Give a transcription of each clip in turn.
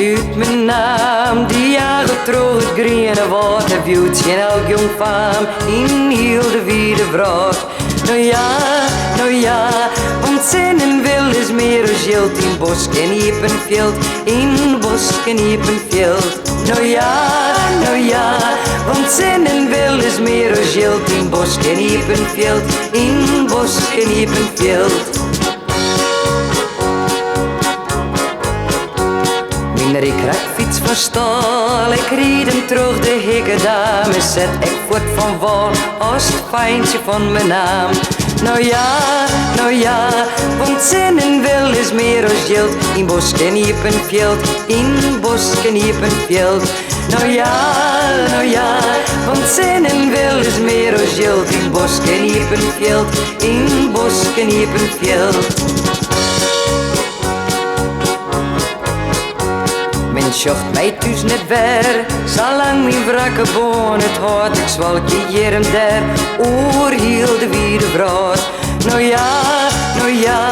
uit mijn naam, die jager droog het groene water vuurt geen elk jong faam in heel de wiede vraag. Nou ja, want zinnen wil is meer als jilt in bos en Epenveld, in bos en Epenveld. Nou ja, want zinnen wil is meer als jilt in bos en Epenveld, in bos en Epenveld. Ik krijg fiets van stal, ik ried hem terug de hikke dame, zet ik voort van wal als het fijntje van mijn naam. Nou ja, want zinnen wil is meer als jilt in bos en Epenveld, in bos en Epenveld. Nou ja, want zinnen wil is meer als jilt in bos en Epenveld, in bos en Epenveld. Sjocht mij thuis net ver, zolang mijn wrakke boon het hoort, ik zwalkje hier en daar, oor heel de wiede vraag. Nou ja,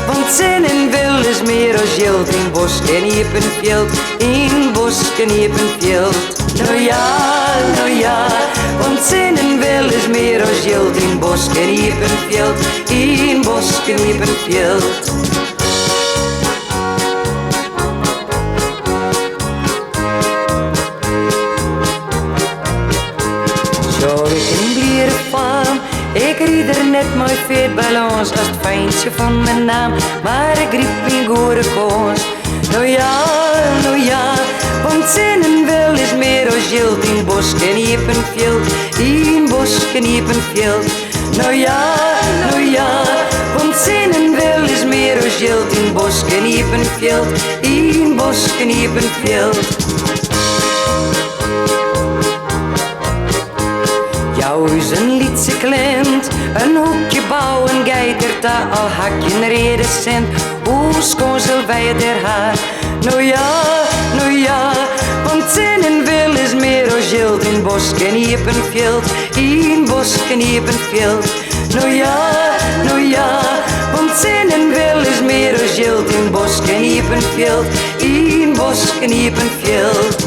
want zinnen wil is meer als jilt in bos en Epenveld, in bos en Epenveld. Nou ja, want zinnen wil is meer als jilt in bos en Epenveld, in bos en Epenveld. Ik ried er net mooi veert bij ons als het fijntje van mijn naam, maar ik riep mijn goede koos. Nou ja, want zinnen wil is meer als jilt in bos en Epenveld, in bos en Epenveld. Nou ja, want zinnen wil is meer als jilt in bos en Epenveld, in bos en Epenveld. Jouw is een lietse klint, een hoekje bouwen, geitert daar al hakje een reden cent. Hoe schoon zal wij het haar? Nou ja, want zinnen wil is meer als jilt in bos en Epenveld, in bos en Epenveld. Nou ja, want zinnen wil is meer als jilt in bos en Epenveld, in bos en Epenveld.